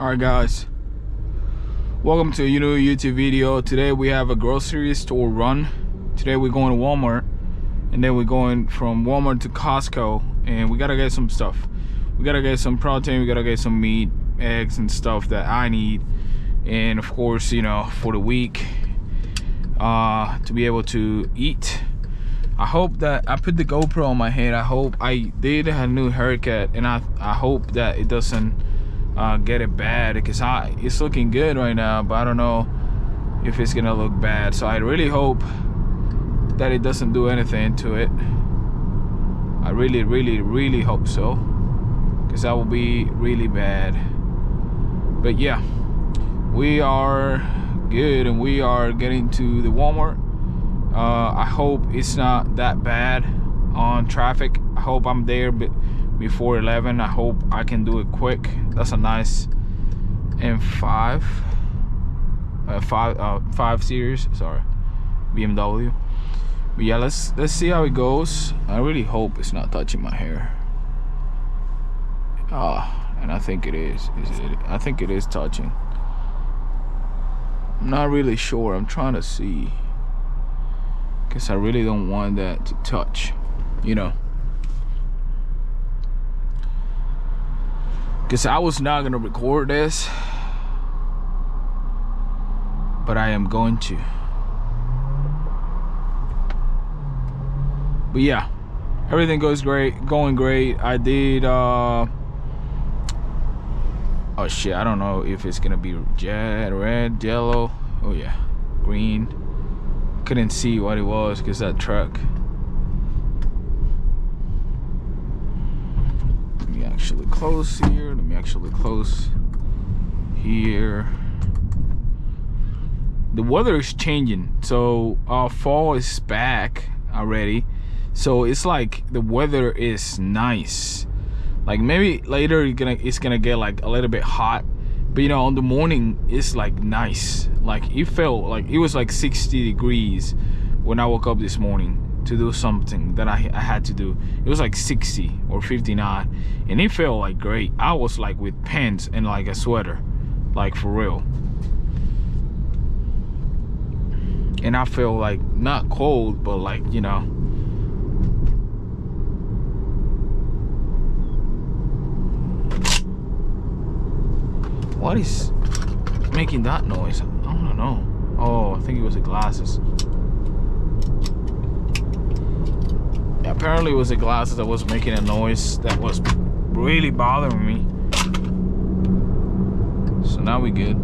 Alright guys, welcome to a new YouTube video. Today we have a grocery store run. Today we're going to Walmart, and then we're going from Walmart to Costco, and we gotta get some stuff. We gotta get some protein, we gotta get some meat, eggs and stuff that I need, and of course, you know, for the week to be able to eat. I hope that I put the GoPro on my head. I hope I did a new haircut, and I hope that it doesn't get it bad, because it's looking good right now, but I don't know if it's gonna look bad. So I really hope that it doesn't do anything to it. I really hope so, because that will be really bad. But yeah, we are good, and we are getting to the Walmart. I hope it's not that bad on traffic. I hope I'm there before 11. I hope I can do it quick. That's a nice M5 5 Series, sorry, BMW. But yeah, let's see how it goes. I really hope it's not touching my hair. And I think it is. I think it is touching. I'm not really sure. I'm trying to see, because I really don't want that to touch, you know. Because I was not gonna record this, but I am going to. But yeah, everything goes great, going great. I did oh shit, I don't know if it's gonna be red, yellow, oh yeah, green. Couldn't see what it was because that truck. Let me actually close here. Let me actually close here. The weather is changing, so fall is back already. So it's like the weather is nice. Like maybe later it's gonna get like a little bit hot, but you know, on the morning it's like nice. Like it felt like it was like 60 degrees when I woke up this morning to do something that I had to do. It was like 60 or 59, and it felt like great. I was like with pants and like a sweater, like for real. And I feel like not cold, but like, you know. What is making that noise? I don't know. Oh, I think it was the glasses. Yeah, apparently it was the glasses that was making a noise that was really bothering me. So now we good.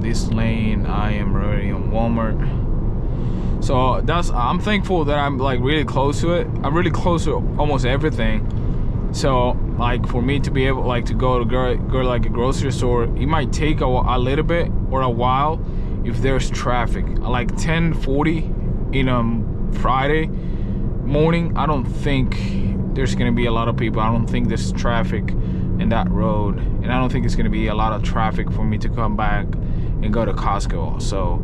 This lane, I am already on Walmart. So I'm thankful that I'm like really close to it. I'm really close to almost everything. So like for me to be able like to go like a grocery store, it might take a little bit or a while if there's traffic. Like 10:40 in Friday morning, I don't think there's gonna be a lot of people. I don't think there's traffic in that road, and I don't think it's gonna be a lot of traffic for me to come back and go to Costco. So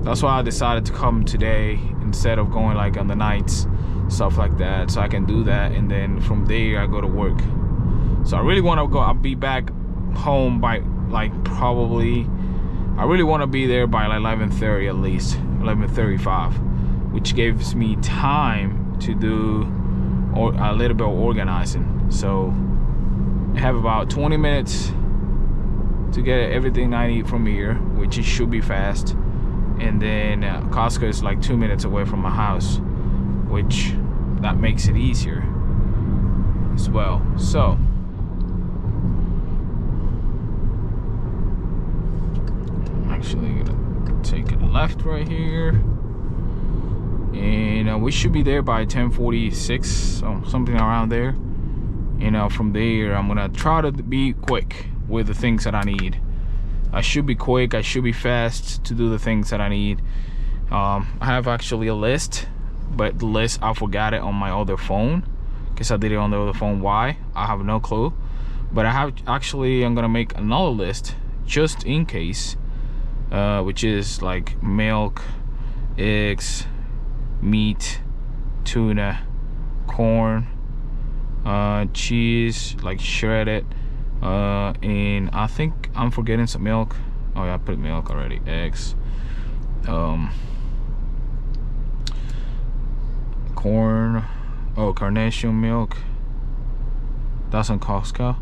that's why I decided to come today instead of going like on the nights, stuff like that, so I can do that, and then from there I go to work. So I really want to go. I'll be back home by like probably, I really want to be there by like 11:30 at least, 11:35, which gives me time to do a little bit of organizing. So I have about 20 minutes to get everything I need from here, which it should be fast. And then Costco is like 2 minutes away from my house, which that makes it easier as well. So I'm actually gonna take a left right here, and we should be there by 10:46, so something around there. You know, from there I'm gonna try to be quick with the things that I need. I should be quick, I should be fast to do the things that I need. I have actually a list, but the list I forgot it on my other phone, because I did it on the other phone. Why? I have no clue. But I'm gonna make another list just in case, which is like milk, eggs, meat, tuna, corn, cheese, like shredded, and I think I'm forgetting some milk. Oh yeah, I put milk already. Eggs, corn, oh, carnation milk, that's on Costco.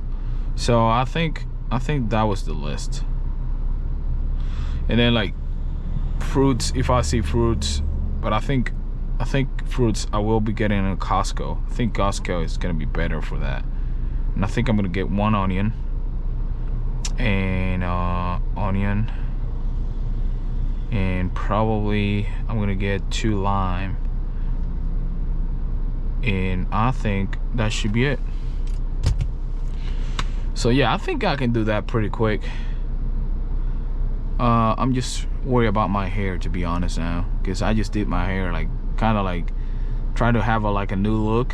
So I think that was the list. And then like fruits, if I see fruits, but I think fruits I will be getting in Costco. I think Costco is gonna be better for that. And I think I'm gonna get 1 onion and and probably I'm gonna get 2 lime, and I think that should be it. So yeah, I think I can do that pretty quick. I'm just worried about my hair, to be honest now, because I just did my hair, like kind of like trying to have a new look,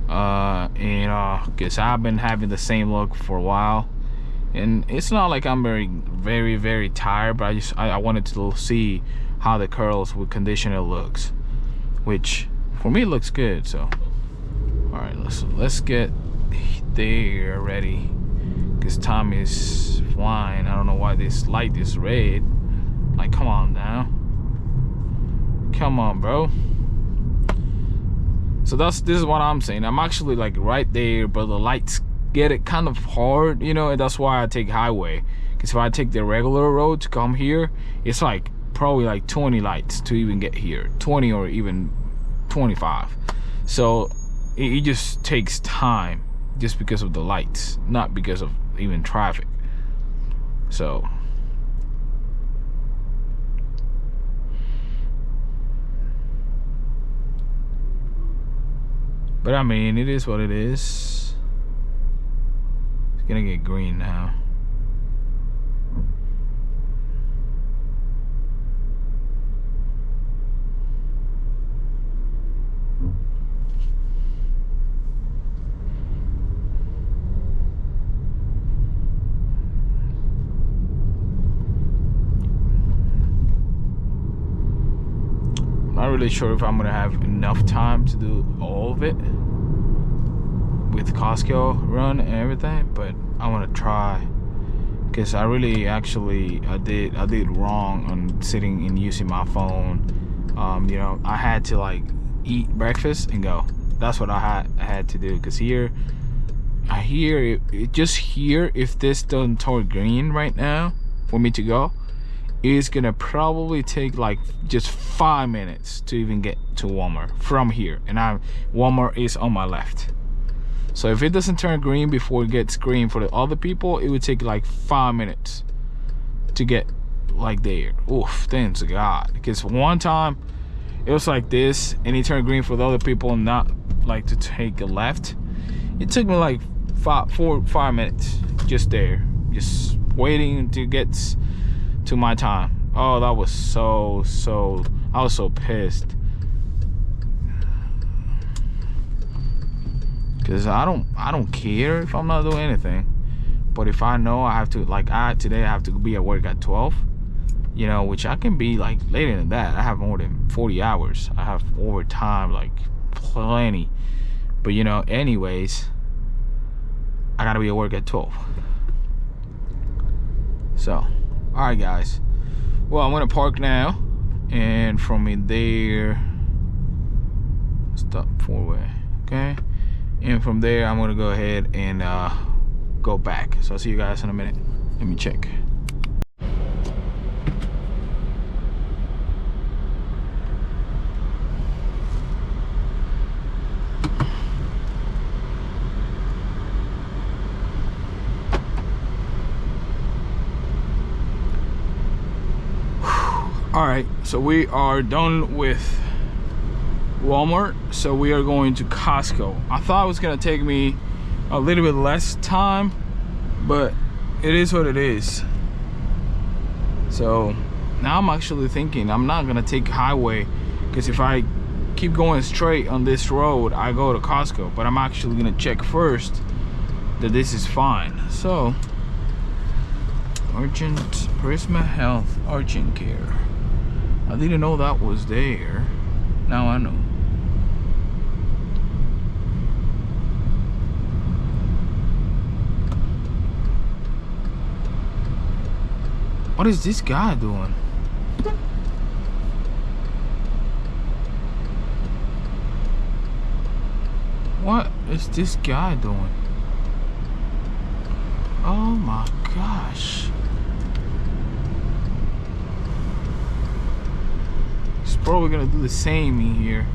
and because I've been having the same look for a while, and it's not like I'm very tired, but I wanted to see how the curls with conditioner looks, which for me looks good. So all right, let's get there ready, because time is flying. I don't know why this light is red. Like, come on now, come on, bro. So this is what I'm saying. I'm actually like right there, but the lights get it kind of hard, you know, and that's why I take highway. Because if I take the regular road to come here, it's like probably like 20 lights to even get here, 20 or even 25. So it just takes time, just because of the lights, not because of even traffic. So but I mean, it is what it is. It's gonna get green now. Not really sure if I'm gonna have enough time to do all of it with Costco run and everything, but I want to try, because I really I did wrong on sitting and using my phone. You know, I had to like eat breakfast and go. That's what I had to do, because here if this doesn't turn green right now for me to go, it's gonna probably take like just 5 minutes to even get to Walmart from here, and Walmart is on my left. So if it doesn't turn green before it gets green for the other people, it would take like 5 minutes to get like there. Oof, thanks God. Because one time it was like this and it turned green for the other people and not like to take a left. It took me like 5 minutes just there, just waiting to get to my time. Oh, that was so I was so pissed, because I don't care if I'm not doing anything, but if I know I have to, like today I have to be at work at 12, you know, which I can be like later than that. I have more than 40 hours. I have overtime like plenty, but you know, anyways, I gotta be at work at 12. So all right guys, well, I'm gonna park now, and from in there stop 4-way, okay, and from there I'm gonna go ahead and go back. So I'll see you guys in a minute. Let me check. All right, so we are done with Walmart, so we are going to Costco. I thought it was gonna take me a little bit less time, but it is what it is. So now I'm actually thinking I'm not gonna take highway, because if I keep going straight on this road I go to Costco, but I'm actually gonna check first that this is fine. So urgent Prisma Health urgent care. I didn't know that was there. Now I know. What is this guy doing? What is this guy doing? Oh my gosh. He's probably gonna do the same in here.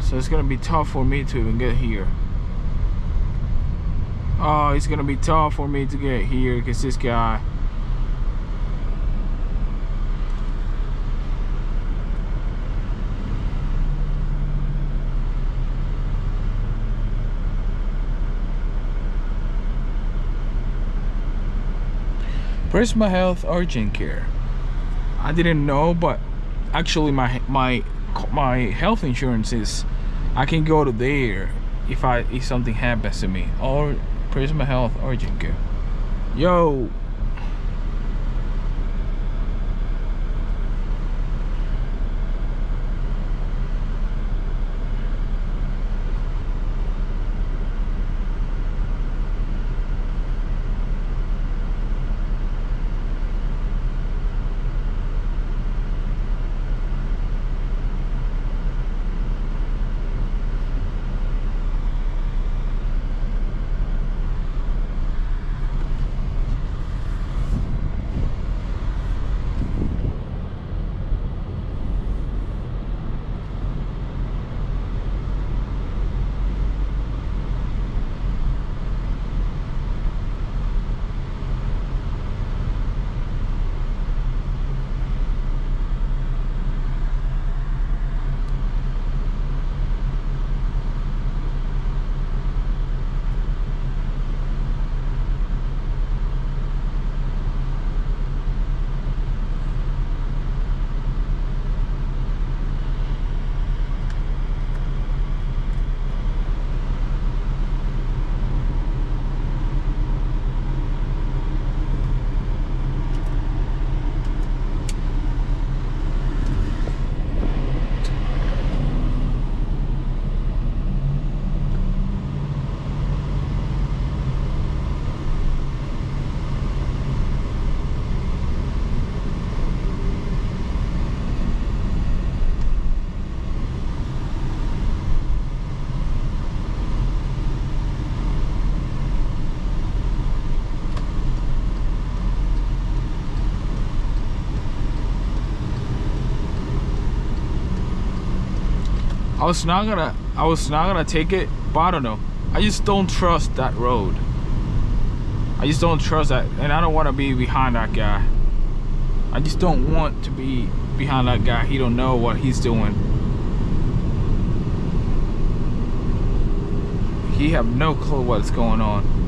So it's gonna be tough for me to even get here. Oh, it's gonna be tough for me to get here because this guy. Prisma Health urgent care. I didn't know, but actually my health insurance is I can go to there if something happens to me. Or Prisma Health urgent care. Yo. I was not gonna take it, but I don't know. I just don't trust that road. I just don't trust that, and I don't want to be behind that guy. I just don't want to be behind that guy. He don't know what he's doing. He have no clue what's going on.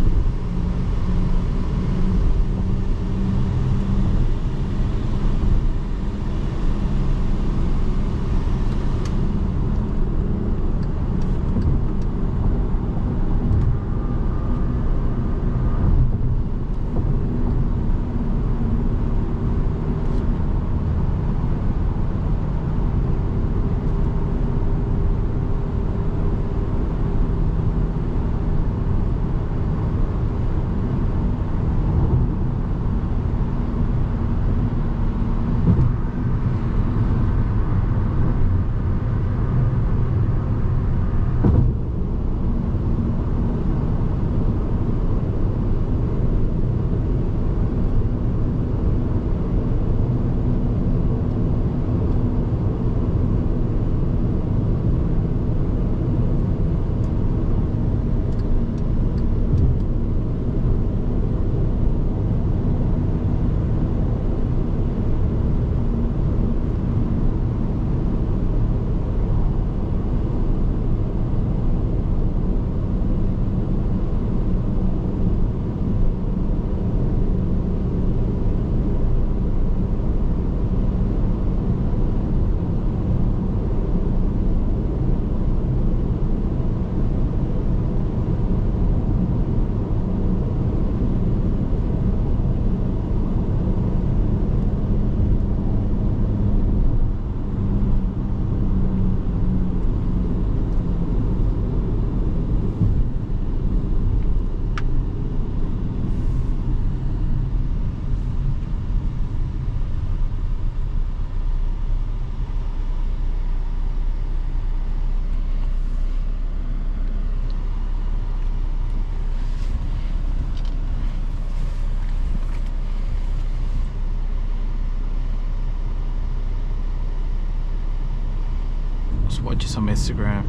watching some Instagram.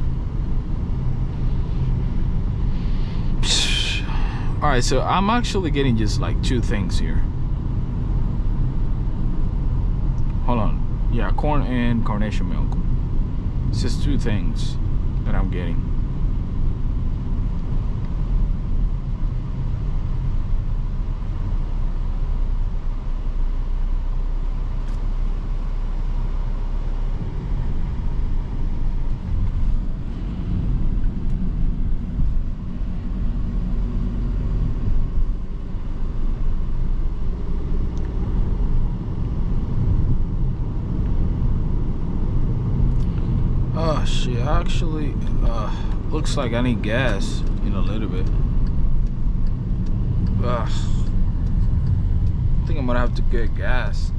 All right, so I'm actually getting just like 2 things here. Hold on. Yeah, corn and carnation milk. It's just 2 things that I'm getting. Oh shit, actually looks like I need gas in a little bit. I think I'm gonna have to get gas.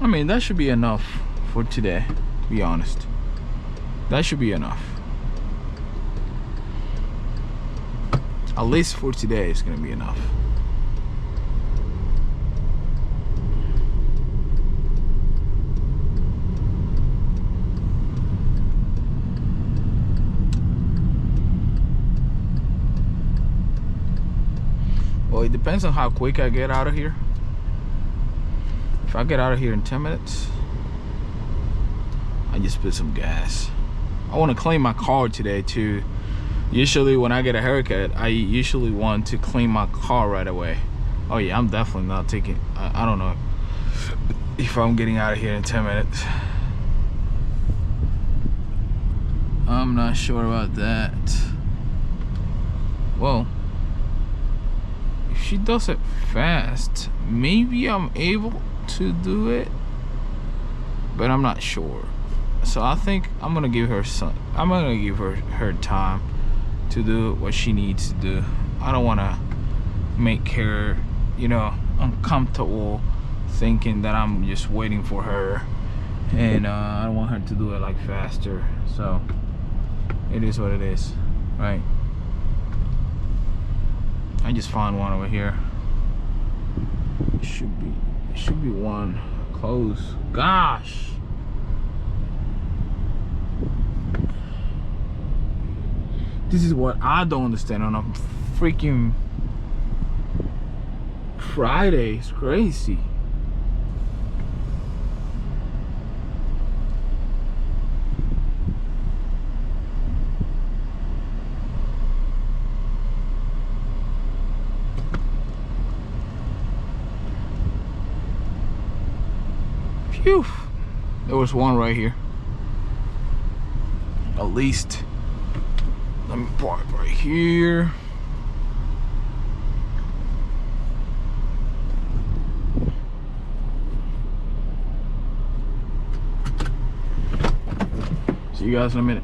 I mean, that should be enough for today, to be honest. That should be enough. At least for today, it's gonna be enough. Well, it depends on how quick I get out of here. If I get out of here in 10 minutes, I just put some gas. I want to clean my car today too. Usually when I get a haircut, I usually want to clean my car right away. Oh yeah, I'm definitely not taking, I don't know if I'm getting out of here in 10 minutes. I'm not sure about that. Well, if she does it fast, maybe I'm able to do it, but I'm not sure. So I think I'm gonna give her her time to do what she needs to do. I don't want to make her, you know, uncomfortable thinking that I'm just waiting for her, and I don't want her to do it like faster. So it is what it is, right? I just found one over here. It should be one close. Gosh. This is what I don't understand on a freaking Friday. It's crazy. Phew. There was one right here. At least. Let me park right here. See you guys in a minute.